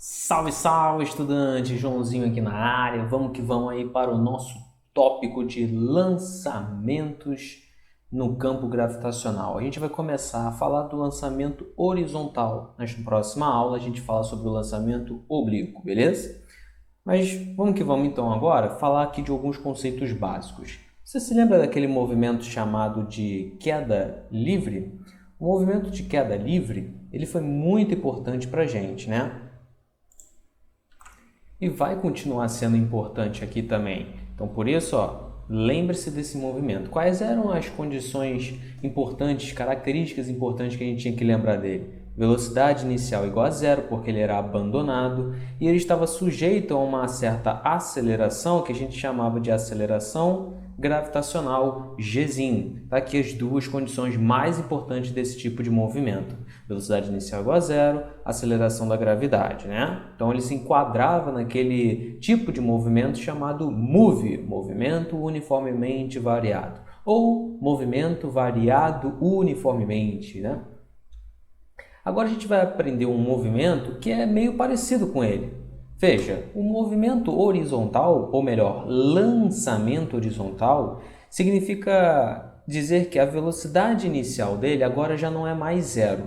Salve, salve, estudante! Joãozinho aqui na área. Vamos que vamos aí para o nosso tópico de lançamentos no campo gravitacional. A gente vai começar a falar do lançamento horizontal. Na próxima aula a gente fala sobre o lançamento oblíquo, beleza? Mas vamos que vamos então agora falar aqui de alguns conceitos básicos. Você se lembra daquele movimento chamado de queda livre? O movimento de queda livre, ele foi muito importante para a gente, né? E vai continuar sendo importante aqui também. Então, por isso, lembre-se desse movimento. Quais eram as condições importantes, características importantes que a gente tinha que lembrar dele? Velocidade inicial igual a zero, porque ele era abandonado, e ele estava sujeito a uma certa aceleração, que a gente chamava de aceleração gravitacional Gzinho. Tá aqui as duas condições mais importantes desse tipo de movimento. Velocidade inicial igual a zero, aceleração da gravidade, né? Então ele se enquadrava naquele tipo de movimento chamado MOVE, movimento uniformemente variado, ou movimento variado uniformemente, né? Agora a gente vai aprender um movimento que é meio parecido com ele. Veja, o movimento horizontal, ou melhor, lançamento horizontal, significa dizer que a velocidade inicial dele agora já não é mais zero.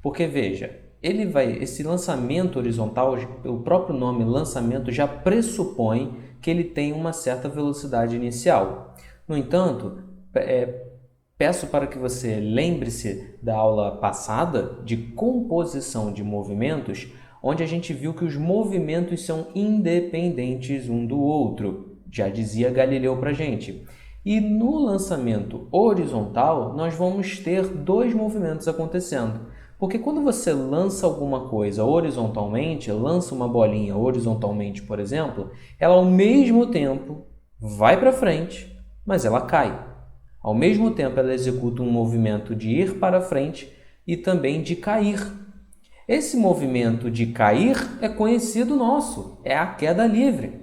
Porque veja, esse lançamento horizontal, o próprio nome lançamento já pressupõe que ele tem uma certa velocidade inicial. No entanto, peço para que você lembre-se da aula passada de composição de movimentos, onde a gente viu que os movimentos são independentes um do outro. Já dizia Galileu para a gente. E no lançamento horizontal, nós vamos ter dois movimentos acontecendo. Porque quando você lança alguma coisa horizontalmente, lança uma bolinha horizontalmente, por exemplo, ela ao mesmo tempo vai para frente, mas ela cai. Ao mesmo tempo, ela executa um movimento de ir para frente e também de cair. Esse movimento de cair é conhecido nosso, é a queda livre.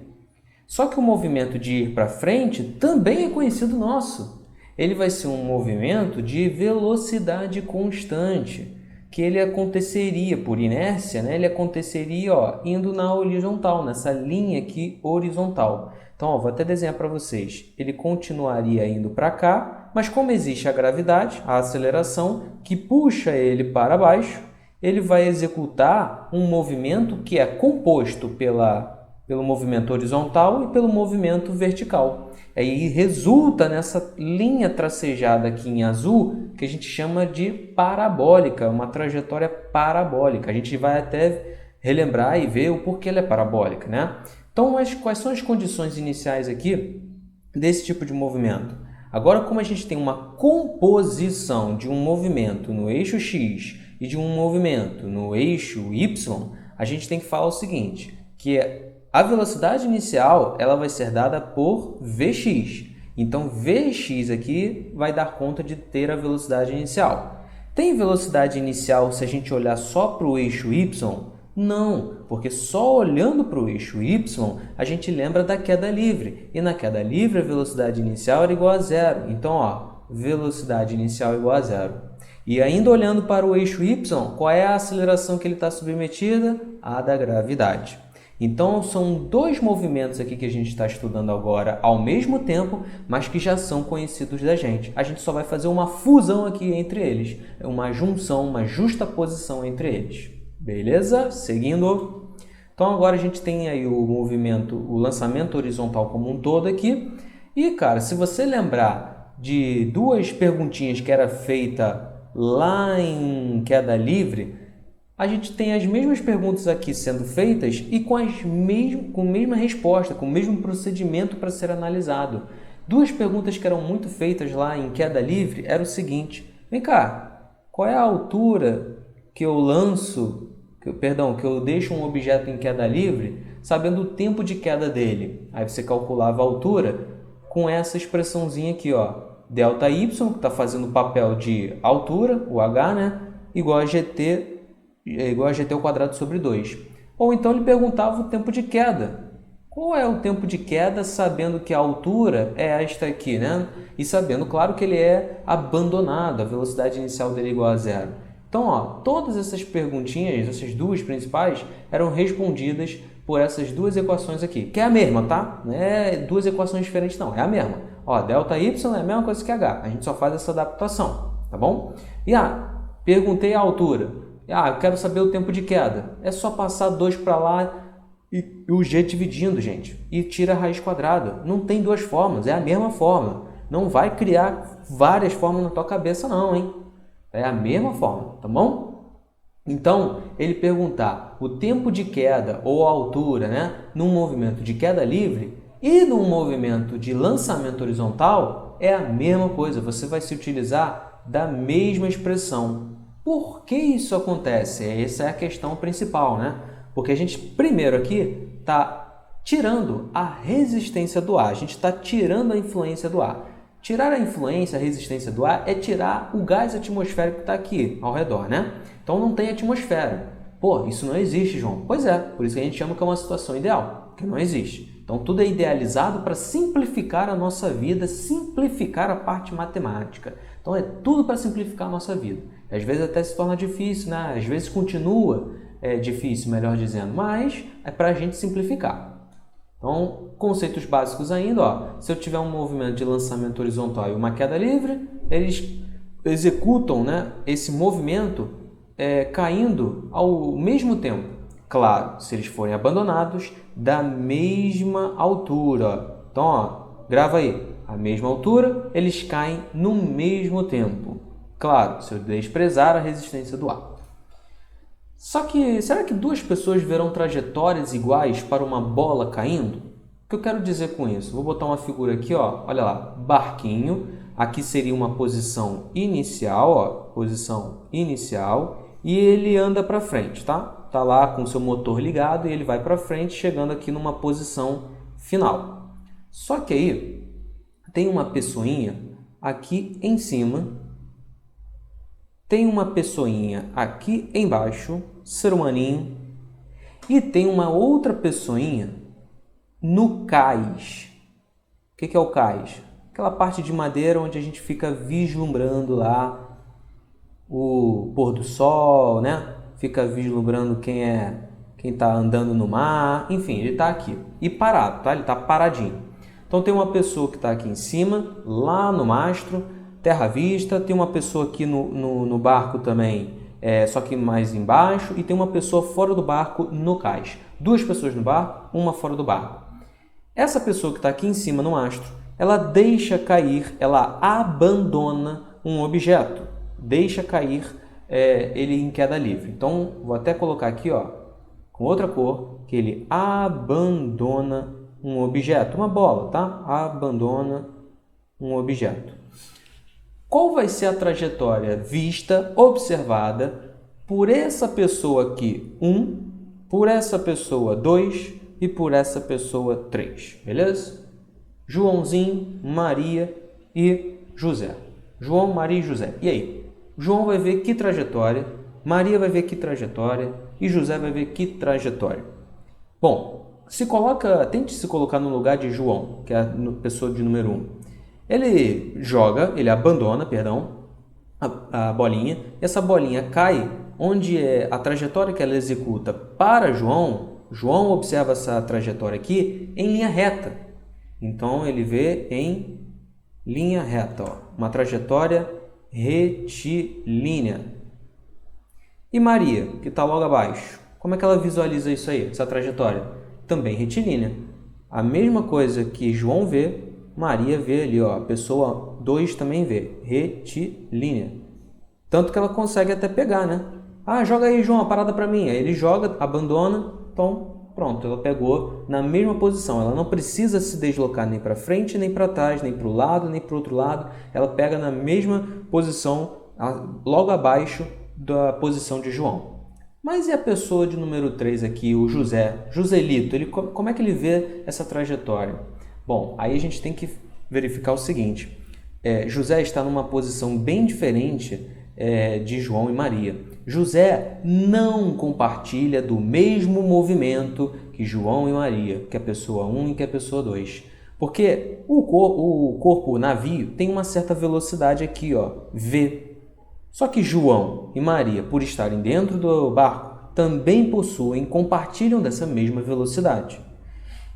Só que o movimento de ir para frente também é conhecido nosso. Ele vai ser um movimento de velocidade constante, que ele aconteceria por inércia, né? Ele aconteceria indo na horizontal, nessa linha aqui horizontal. Então, vou até desenhar para vocês. Ele continuaria indo para cá, mas como existe a gravidade, a aceleração, que puxa ele para baixo, ele vai executar um movimento que é composto pelo movimento horizontal e pelo movimento vertical. Aí resulta nessa linha tracejada aqui em azul, que a gente chama de parabólica, uma trajetória parabólica. A gente vai até relembrar e ver o porquê ela é parabólica, né? Então, quais são as condições iniciais aqui desse tipo de movimento? Agora, como a gente tem uma composição de um movimento no eixo X e de um movimento no eixo Y, a gente tem que falar o seguinte, que a velocidade inicial ela vai ser dada por Vx. Então, Vx aqui vai dar conta de ter a velocidade inicial. Tem velocidade inicial se a gente olhar só para o eixo Y? Não, porque só olhando para o eixo Y a gente lembra da queda livre. E na queda livre a velocidade inicial era igual a zero. Então, velocidade inicial igual a zero. E ainda olhando para o eixo Y, qual é a aceleração que ele está submetida? A da gravidade. Então, são dois movimentos aqui que a gente está estudando agora ao mesmo tempo, mas que já são conhecidos da gente. A gente só vai fazer uma fusão aqui entre eles, uma junção, uma justaposição entre eles. Beleza? Seguindo. Então, agora a gente tem aí o movimento, o lançamento horizontal como um todo aqui. E, cara, se você lembrar de duas perguntinhas que era feita lá em queda livre, a gente tem as mesmas perguntas aqui sendo feitas e com a mesma resposta, com o mesmo procedimento para ser analisado. Duas perguntas que eram muito feitas lá em queda livre eram o seguinte: vem cá, qual é a altura que eu que eu deixo um objeto em queda livre, sabendo o tempo de queda dele? Aí você calculava a altura com essa expressãozinha aqui, delta y, que está fazendo o papel de altura, o h, né? Igual a gt ao quadrado sobre 2. Ou então ele perguntava o tempo de queda. Qual é o tempo de queda, sabendo que a altura é esta aqui, né? E sabendo, claro, que ele é abandonado, a velocidade inicial dele é igual a zero. Então, ó, todas essas perguntinhas, essas duas principais, eram respondidas por essas duas equações aqui, que é a mesma, tá? Não é duas equações diferentes, não, é a mesma. Ó, ΔY é a mesma coisa que H, a gente só faz essa adaptação, tá bom? E perguntei a altura. Eu quero saber o tempo de queda. É só passar 2 para lá e o G dividindo, gente, e tira a raiz quadrada. Não tem duas formas, é a mesma forma. Não vai criar várias formas na tua cabeça não, hein? É a mesma forma, tá bom? Então, ele perguntar o tempo de queda ou a altura, né, num movimento de queda livre e num movimento de lançamento horizontal é a mesma coisa. Você vai se utilizar da mesma expressão. Por que isso acontece? Essa é a questão principal, né? Porque a gente, primeiro aqui, está tirando a resistência do ar. A gente está tirando a influência do ar. Tirar a influência, a resistência do ar, é tirar o gás atmosférico que está aqui ao redor, né? Então não tem atmosfera. Pô, isso não existe, João. Pois é, por isso que a gente chama que é uma situação ideal, porque não existe. Então tudo é idealizado para simplificar a nossa vida, simplificar a parte matemática. Então é tudo para simplificar a nossa vida. Às vezes até se torna difícil, né? Às vezes continua difícil, melhor dizendo, mas é para a gente simplificar. Então, conceitos básicos ainda, ó, se eu tiver um movimento de lançamento horizontal e uma queda livre, eles executam, né, esse movimento caindo ao mesmo tempo. Claro, se eles forem abandonados da mesma altura. Então, ó, grava aí, a mesma altura, eles caem no mesmo tempo. Claro, se eu desprezar a resistência do ar. Só que, será que duas pessoas verão trajetórias iguais para uma bola caindo? O que eu quero dizer com isso? Vou botar uma figura aqui, ó, olha lá, barquinho, aqui seria uma posição inicial, ó, posição inicial, e ele anda para frente, tá? Tá lá com o seu motor ligado e ele vai para frente, chegando aqui numa posição final. Só que aí tem uma pessoinha aqui em cima, tem uma pessoinha aqui embaixo, ser humaninho, e tem uma outra pessoinha no cais. O que é o cais? Aquela parte de madeira onde a gente fica vislumbrando lá o pôr do sol, né? Fica vislumbrando quem está andando no mar, enfim, ele está aqui e parado, tá? Ele está paradinho. Então tem uma pessoa que está aqui em cima, lá no mastro, terra à vista, tem uma pessoa aqui no barco também, só que mais embaixo, e tem uma pessoa fora do barco no cais. Duas pessoas no barco, uma fora do barco. Essa pessoa que está aqui em cima no mastro, ela deixa cair, ela abandona um objeto, deixa cair ele em queda livre. Então, vou até colocar aqui, ó, com outra cor, que ele abandona um objeto, uma bola, tá? Abandona um objeto. Qual vai ser a trajetória vista, observada por essa pessoa aqui, 1, por essa pessoa 2 e por essa pessoa 3, beleza? Joãozinho, Maria e José. João, Maria e José. E aí? João vai ver que trajetória, Maria vai ver que trajetória e José vai ver que trajetória. Bom, tente se colocar no lugar de João, que é a pessoa de número 1. Ele abandona, a bolinha, e essa bolinha cai onde é a trajetória que ela executa para João. João observa essa trajetória aqui em linha reta. Então, ele vê em linha reta, ó, uma trajetória retilínea. E Maria, que está logo abaixo, como é que ela visualiza isso aí, essa trajetória? Também retilínea. A mesma coisa que João vê, Maria vê ali, ó, a pessoa 2 também vê, retilínea. Tanto que ela consegue até pegar, né? Joga aí, João, a parada para mim. Aí ele joga, abandona, então pronto, ela pegou na mesma posição. Ela não precisa se deslocar nem para frente, nem para trás, nem para o lado, nem para o outro lado. Ela pega na mesma posição, logo abaixo da posição de João. Mas e a pessoa de número 3 aqui, o José? Joselito, como é que ele vê essa trajetória? Bom, aí a gente tem que verificar o seguinte. José está numa posição bem diferente de João e Maria. José não compartilha do mesmo movimento que João e Maria, que é a pessoa 1 e que é a pessoa 2. Porque o corpo, o navio, tem uma certa velocidade aqui, ó, V. Só que João e Maria, por estarem dentro do barco, também compartilham dessa mesma velocidade.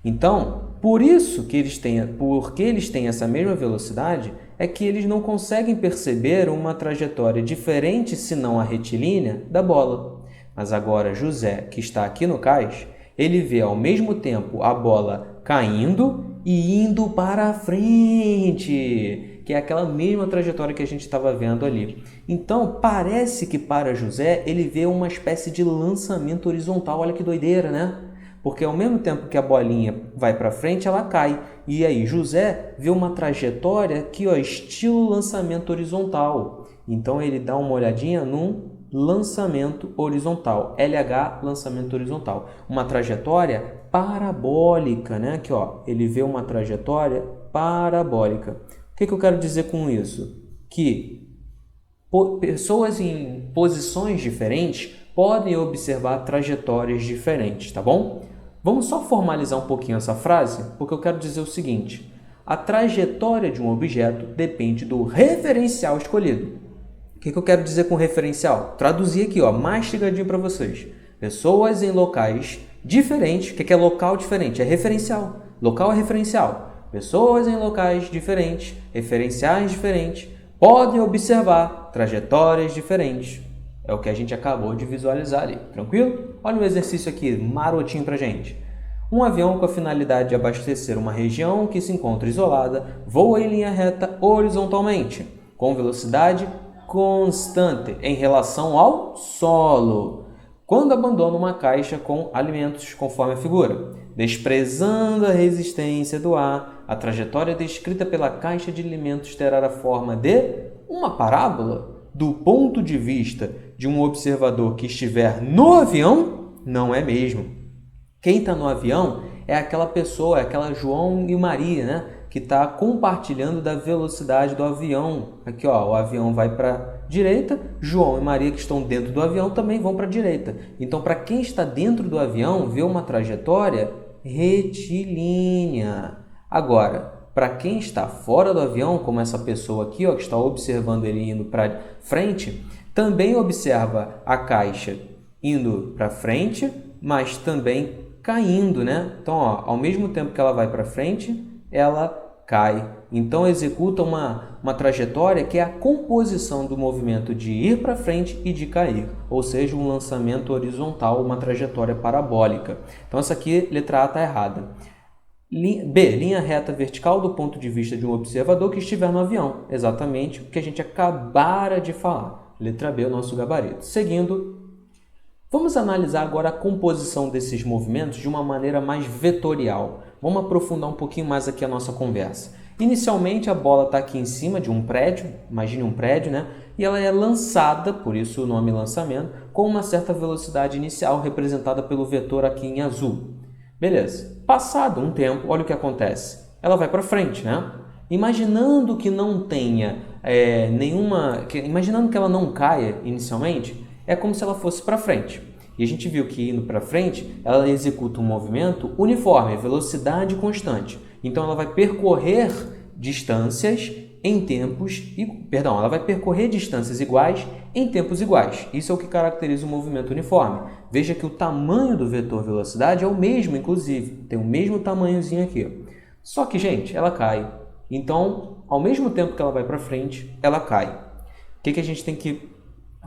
Então, porque eles têm essa mesma velocidade, é que eles não conseguem perceber uma trajetória diferente, senão a retilínea, da bola. Mas agora José, que está aqui no cais, ele vê ao mesmo tempo a bola caindo e indo para a frente, que é aquela mesma trajetória que a gente estava vendo ali. Então, parece que para José ele vê uma espécie de lançamento horizontal. Olha que doideira, né? Porque ao mesmo tempo que a bolinha vai para frente, ela cai. E aí José vê uma trajetória aqui, ó, estilo lançamento horizontal. Então ele dá uma olhadinha num lançamento horizontal. LH, lançamento horizontal. Uma trajetória parabólica, né? Aqui, ó, ele vê uma trajetória parabólica. O que eu quero dizer com isso? Que pessoas em posições diferentes podem observar trajetórias diferentes, tá bom? Vamos só formalizar um pouquinho essa frase, porque eu quero dizer o seguinte: a trajetória de um objeto depende do referencial escolhido. O que eu quero dizer com referencial? Traduzir aqui, ó, mastigadinho para vocês. Pessoas em locais diferentes. O que é local diferente? É referencial. Local é referencial. Pessoas em locais diferentes, referenciais diferentes, podem observar trajetórias diferentes. É o que a gente acabou de visualizar ali, tranquilo? Olha um exercício aqui, marotinho pra gente. Um avião com a finalidade de abastecer uma região que se encontra isolada voa em linha reta horizontalmente, com velocidade constante em relação ao solo, quando abandona uma caixa com alimentos, conforme a figura. Desprezando a resistência do ar, a trajetória descrita pela caixa de alimentos terá a forma de uma parábola. Do ponto de vista de um observador que estiver no avião, não é mesmo. Quem está no avião é aquela pessoa, é aquela João e Maria, né? Que está compartilhando da velocidade do avião. Aqui, ó, o avião vai para a direita, João e Maria que estão dentro do avião também vão para a direita. Então, para quem está dentro do avião, vê uma trajetória retilínea. Agora, para quem está fora do avião, como essa pessoa aqui, ó, que está observando ele indo para frente, também observa a caixa indo para frente, mas também caindo, né? Então, ó, ao mesmo tempo que ela vai para frente, ela cai. Então, executa uma trajetória que é a composição do movimento de ir para frente e de cair, ou seja, um lançamento horizontal, uma trajetória parabólica. Então, essa aqui, letra A, está errada. B. Linha reta vertical do ponto de vista de um observador que estiver no avião. Exatamente o que a gente acabara de falar. Letra B, o nosso gabarito. Seguindo, vamos analisar agora a composição desses movimentos de uma maneira mais vetorial. Vamos aprofundar um pouquinho mais aqui a nossa conversa. Inicialmente, a bola está aqui em cima de um prédio, imagine um prédio, né? E ela é lançada, por isso o nome lançamento, com uma certa velocidade inicial representada pelo vetor aqui em azul. Beleza. Passado um tempo, olha o que acontece. Ela vai para frente, né? Imaginando que não tenha imaginando que ela não caia inicialmente, é como se ela fosse para frente. E a gente viu que indo para frente, ela executa um movimento uniforme, velocidade constante. Então ela vai percorrer distâncias ela vai percorrer distâncias iguais em tempos iguais. Isso é o que caracteriza o movimento uniforme. Veja que o tamanho do vetor velocidade é o mesmo, inclusive. Tem o mesmo tamanhozinho aqui. Só que, gente, ela cai. Então, ao mesmo tempo que ela vai para frente, ela cai. O que a gente tem que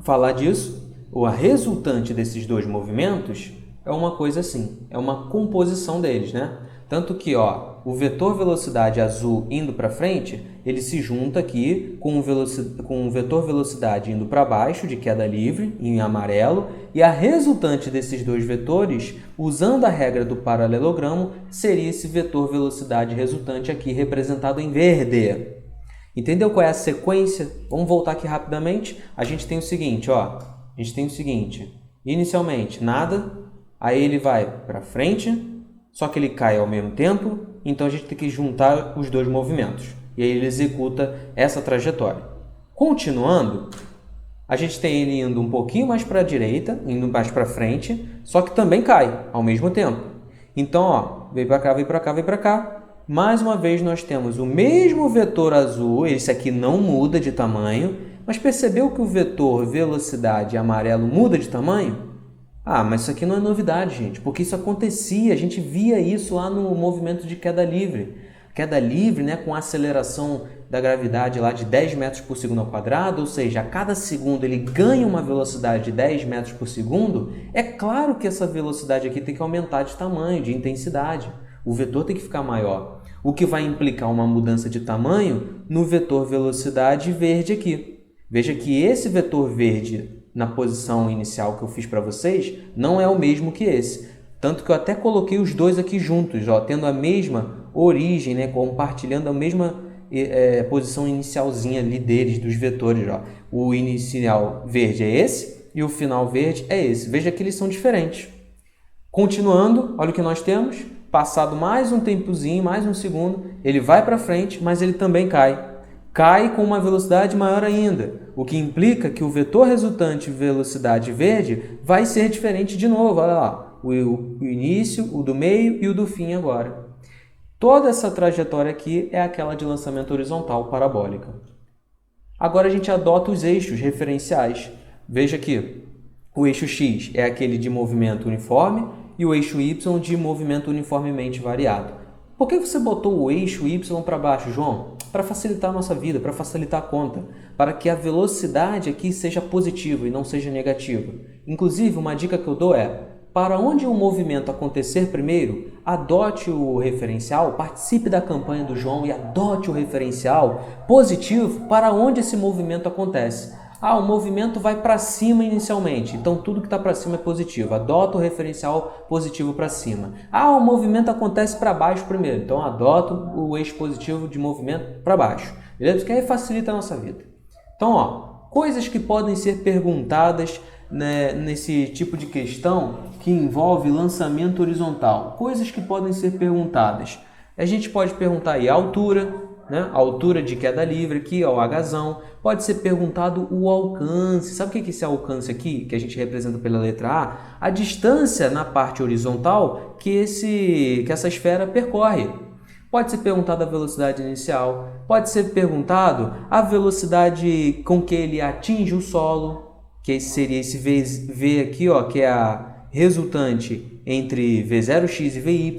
falar disso? A resultante desses dois movimentos é uma coisa assim, é uma composição deles, né? Tanto que, ó, o vetor velocidade azul indo para frente, ele se junta aqui com o vetor velocidade indo para baixo, de queda livre, em amarelo, e a resultante desses dois vetores, usando a regra do paralelogramo, seria esse vetor velocidade resultante aqui representado em verde. Entendeu qual é a sequência? Vamos voltar aqui rapidamente. A gente tem o seguinte, ó. Inicialmente, nada, aí ele vai para frente, só que ele cai ao mesmo tempo, então a gente tem que juntar os dois movimentos. E aí ele executa essa trajetória. Continuando, a gente tem ele indo um pouquinho mais para a direita, indo mais para frente, só que também cai ao mesmo tempo. Então, ó, vem para cá, vem para cá, vem para cá. Mais uma vez nós temos o mesmo vetor azul, esse aqui não muda de tamanho, Mas percebeu que o vetor velocidade amarelo muda de tamanho? Ah, mas isso aqui não é novidade, gente, porque isso acontecia, a gente via isso lá no movimento de queda livre. Queda livre, né, com aceleração da gravidade lá de 10 metros por segundo ao quadrado, ou seja, a cada segundo ele ganha uma velocidade de 10 metros por segundo, é claro que essa velocidade aqui tem que aumentar de tamanho, de intensidade. O vetor tem que ficar maior, o que vai implicar uma mudança de tamanho no vetor velocidade verde aqui. Veja que esse vetor verde na posição inicial que eu fiz para vocês não é o mesmo que esse. Tanto que eu até coloquei os dois aqui juntos, ó, tendo a mesma origem, né, compartilhando a mesma posição inicialzinha ali deles, dos vetores. Ó. O inicial verde é esse e o final verde é esse. Veja que eles são diferentes. Continuando, olha o que nós temos. Passado mais um tempozinho, mais um segundo, ele vai para frente, mas ele também cai. Cai com uma velocidade maior ainda, o que implica que o vetor resultante velocidade verde vai ser diferente de novo. Olha lá, o início, o do meio e o do fim agora. Toda essa trajetória aqui é aquela de lançamento horizontal parabólica. Agora a gente adota os eixos referenciais. Veja aqui, o eixo X é aquele de movimento uniforme e o eixo Y de movimento uniformemente variado. Por que você botou o eixo Y para baixo, João? Para facilitar a nossa vida, para facilitar a conta, para que a velocidade aqui seja positiva e não seja negativa. Inclusive, uma dica que eu dou é, para onde o movimento acontecer primeiro, adote o referencial, participe da campanha do João e adote o referencial positivo para onde esse movimento acontece. Ah, o movimento vai para cima inicialmente, então tudo que está para cima é positivo. Adota o referencial positivo para cima. Ah, o movimento acontece para baixo primeiro, então adota o eixo positivo de movimento para baixo. Beleza? Porque aí facilita a nossa vida. Então, ó, coisas que podem ser perguntadas, né, nesse tipo de questão que envolve lançamento horizontal. Coisas que podem ser perguntadas. A gente pode perguntar aí a altura, né? A altura de queda livre aqui, ó, o Hzão. Pode ser perguntado o alcance. Sabe o que é esse alcance aqui, que a gente representa pela letra A? A distância na parte horizontal que essa esfera percorre. Pode ser perguntado a velocidade inicial. Pode ser perguntado a velocidade com que ele atinge o solo, que seria esse V aqui, ó, que é a resultante entre V0x e Vy.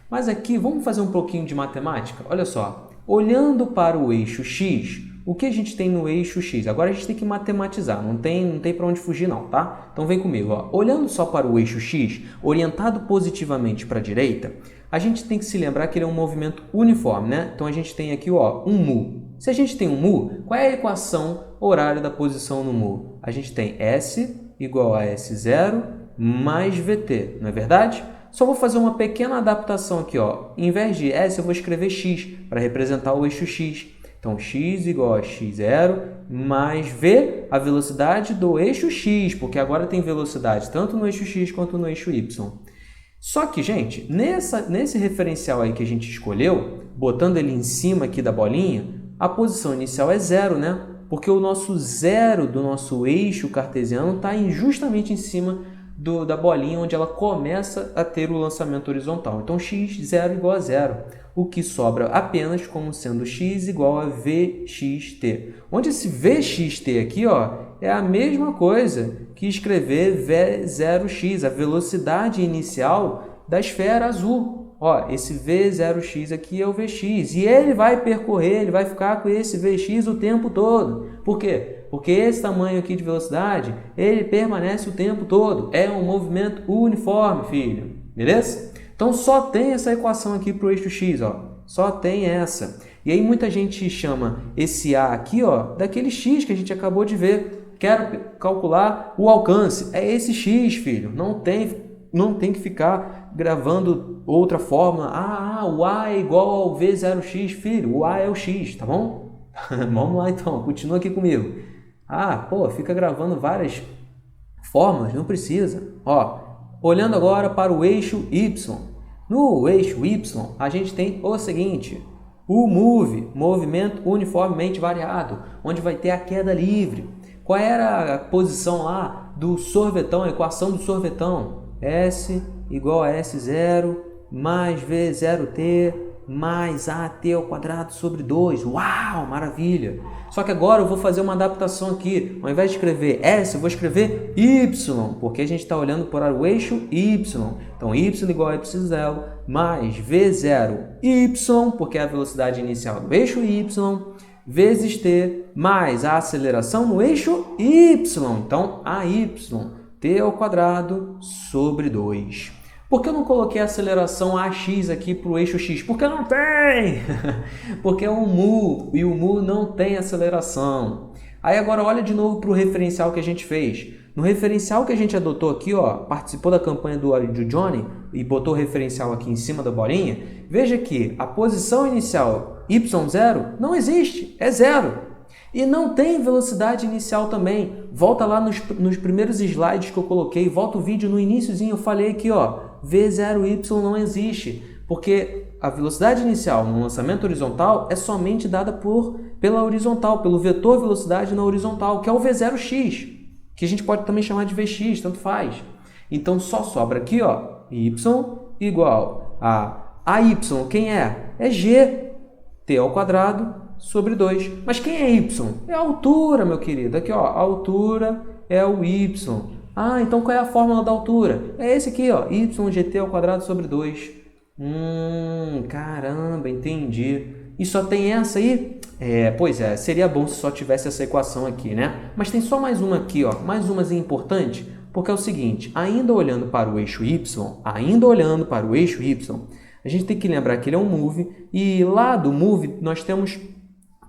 Mas aqui, vamos fazer um pouquinho de matemática? Olha só. Olhando para o eixo X, o que a gente tem no eixo X? Agora a gente tem que matematizar, não tem para onde fugir não, tá? Então vem comigo, ó. Olhando só para o eixo X, orientado positivamente para a direita, a gente tem que se lembrar que ele é um movimento uniforme, né? Então a gente tem aqui, ó, um mu. Se a gente tem um mu, qual é a equação horária da posição no mu? A gente tem S igual a S0 mais VT, não é verdade? Só vou fazer uma pequena adaptação aqui, ó. Em vez de S, eu vou escrever X para representar o eixo X. Então, X igual a X0 mais V, a velocidade do eixo X, porque agora tem velocidade tanto no eixo X quanto no eixo Y. Só que, gente, nesse referencial aí que a gente escolheu, botando ele em cima aqui da bolinha, a posição inicial é 0, né? Porque o nosso zero do nosso eixo cartesiano está justamente em cima da bolinha onde ela começa a ter o lançamento horizontal. Então, x0 igual a 0, o que sobra apenas como sendo x igual a vxt. Onde esse vxt aqui, ó, é a mesma coisa que escrever v0x, a velocidade inicial da esfera azul. Ó, esse v0x aqui é o vx, e ele vai percorrer, ele vai ficar com esse vx o tempo todo. Por quê? Porque esse tamanho aqui de velocidade, ele permanece o tempo todo. É um movimento uniforme, filho. Beleza? Então, só tem essa equação aqui para o eixo X, ó. Só tem essa. E aí, muita gente chama esse A aqui, ó, daquele X que a gente acabou de ver. Quero calcular o alcance. É esse X, filho. Não tem que ficar gravando outra fórmula. O A é igual ao V0x, filho. O A é o X, tá bom? Vamos lá, então. Continua aqui comigo. Fica gravando várias fórmulas, não precisa. Ó, olhando agora para o eixo Y. No eixo Y, a gente tem o seguinte: o move, movimento uniformemente variado, onde vai ter a queda livre. Qual era a posição lá do sorvetão, a equação do sorvetão? S igual a S0 mais V0T mais AT ao quadrado sobre 2. Uau, maravilha! Só que agora eu vou fazer uma adaptação aqui. Ao invés de escrever S, eu vou escrever Y, porque a gente está olhando para o eixo Y. Então, Y igual a Y0 mais V0 Y, porque é a velocidade inicial do eixo Y, vezes T, mais a aceleração no eixo Y. Então, AY, T ao quadrado sobre 2. Por que eu não coloquei a aceleração AX aqui para o eixo X? Porque não tem! Porque é um mu, e o mu não tem aceleração. Aí agora olha de novo para o referencial que a gente fez. No referencial que a gente adotou aqui, ó, participou da campanha do Johnny e botou o referencial aqui em cima da bolinha, veja que a posição inicial y0 não existe, é zero. E não tem velocidade inicial também. Volta lá nos primeiros slides que eu coloquei, volta o vídeo no iniciozinho, eu falei aqui, ó, V0Y não existe, porque a velocidade inicial no lançamento horizontal é somente dada pela horizontal, pelo vetor velocidade na horizontal, que é o V0x, que a gente pode também chamar de Vx, tanto faz. Então só sobra aqui, ó, y igual a AY, quem é? É g, t ao quadrado sobre 2. Mas quem é y? É a altura, meu querido. Aqui, ó, a altura é o y. Ah, então qual é a fórmula da altura? É esse aqui, ó, ygt ao quadrado sobre 2. Caramba, entendi. E só tem essa aí? Pois é, seria bom se só tivesse essa equação aqui, né? Mas tem só mais uma aqui, ó, mais umazinha importante, porque é o seguinte, ainda olhando para o eixo y, a gente tem que lembrar que ele é um move, e lá do move nós temos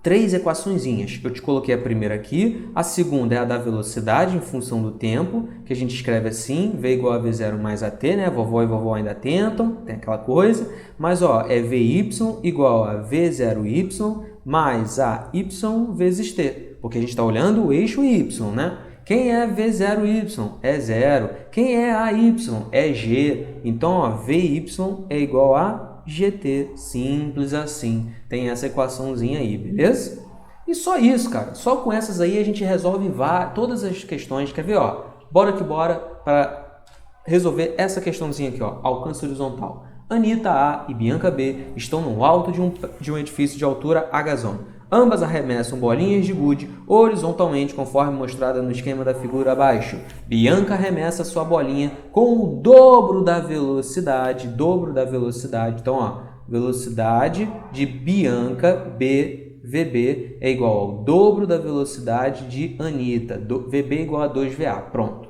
3 equaçõezinhas. Eu te coloquei a primeira aqui, a segunda é a da velocidade em função do tempo, que a gente escreve assim, V igual a V0 mais AT, né? Vovó e vovó ainda tentam, tem aquela coisa. Mas, ó, é VY igual a V0Y mais AY vezes T, porque a gente está olhando o eixo Y, né? Quem é V0Y? É 0. Quem é AY? É G. Então, ó, VY é igual a GT, simples assim. Tem essa equaçãozinha aí, beleza? E só isso, cara. Só com essas aí a gente resolve todas as questões. Quer ver, ó? Bora que bora para resolver essa questãozinha aqui, ó. Alcance horizontal. Anitta A e Bianca B estão no alto de um edifício de altura H-zone. Ambas arremessam bolinhas de gude horizontalmente, conforme mostrada no esquema da figura abaixo. Bianca arremessa sua bolinha com o dobro da velocidade. Então, ó, velocidade de Bianca, B, VB, é igual ao dobro da velocidade de Anitta. VB igual a 2VA. Pronto.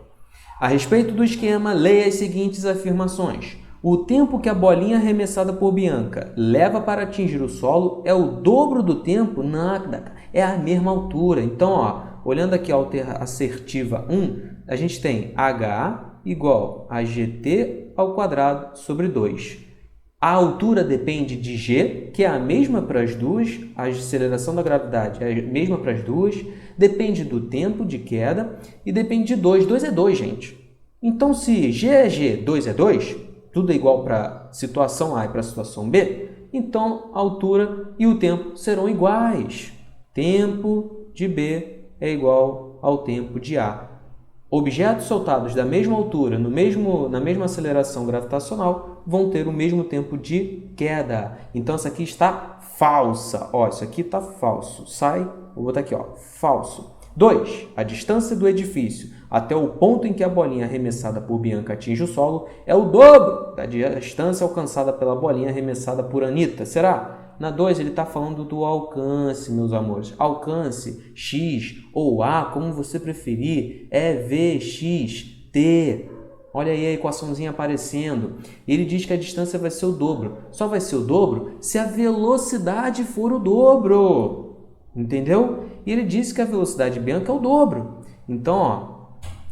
A respeito do esquema, leia as seguintes afirmações. O tempo que a bolinha arremessada por Bianca leva para atingir o solo é o dobro do tempo? Nada, é a mesma altura. Então, ó, olhando aqui a assertiva 1, a gente tem H igual a GT ao quadrado sobre 2. A altura depende de G, que é a mesma para as duas, a aceleração da gravidade é a mesma para as duas, depende do tempo de queda e depende de 2. 2 é 2, gente. Então, se G é G, 2 é 2... tudo é igual para situação A e para a situação B, então a altura e o tempo serão iguais. Tempo de B é igual ao tempo de A. Objetos soltados da mesma altura, na mesma aceleração gravitacional, vão ter o mesmo tempo de queda. Então, essa aqui está falsa. Ó, isso aqui está falso. Sai, vou botar aqui, ó, falso. 2. A distância do edifício até o ponto em que a bolinha arremessada por Bianca atinge o solo é o dobro da distância alcançada pela bolinha arremessada por Anitta. Será? Na 2 ele está falando do alcance, meus amores. Alcance, x ou a, como você preferir, é Vxt. Olha aí a equaçãozinha aparecendo. Ele diz que a distância vai ser o dobro. Só vai ser o dobro se a velocidade for o dobro. Entendeu? E ele disse que a velocidade de Bianca é o dobro. Então, ó,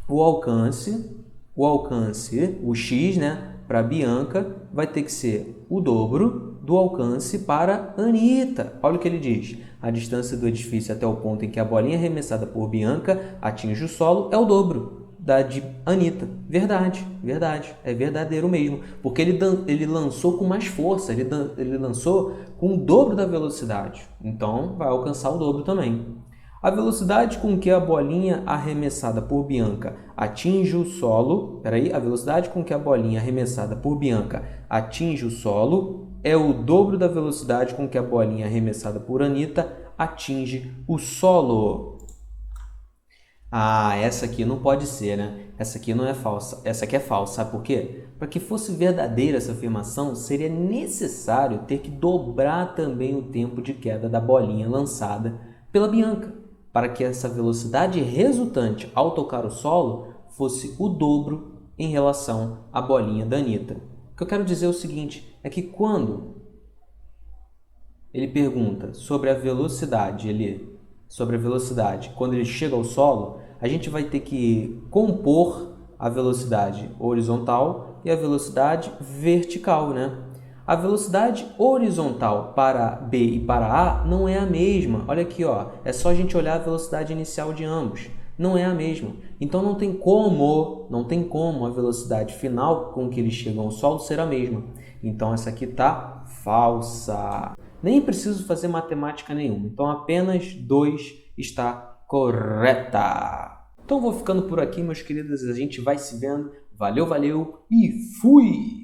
o alcance, o x, né, para Bianca, vai ter que ser o dobro do alcance para Anitta. Olha o que ele diz. A distância do edifício até o ponto em que a bolinha arremessada por Bianca atinge o solo é o dobro da de Anitta. Verdade, verdade. É verdadeiro mesmo. Porque ele lançou com mais força. Ele lançou com o dobro da velocidade. Então, vai alcançar o dobro também. A velocidade com que a bolinha arremessada por Bianca atinge o solo... a velocidade com que a bolinha arremessada por Bianca atinge o solo é o dobro da velocidade com que a bolinha arremessada por Anitta atinge o solo. Ah, essa aqui não pode ser, né? Essa aqui não é falsa. Essa aqui é falsa. Sabe por quê? Para que fosse verdadeira essa afirmação, seria necessário ter que dobrar também o tempo de queda da bolinha lançada pela Bianca, para que essa velocidade resultante ao tocar o solo fosse o dobro em relação à bolinha da Anitta. O que eu quero dizer é o seguinte, é que quando ele pergunta sobre a velocidade, quando ele chega ao solo, a gente vai ter que compor a velocidade horizontal e a velocidade vertical, né? A velocidade horizontal para B e para A não é a mesma. Olha aqui, ó, é só a gente olhar a velocidade inicial de ambos. Não é a mesma. Então não tem como a velocidade final com que eles chegam ao solo ser a mesma. Então essa aqui tá falsa. Nem preciso fazer matemática nenhuma. Então apenas 2 está correta. Então vou ficando por aqui, meus queridos. A gente vai se vendo. Valeu, valeu e fui!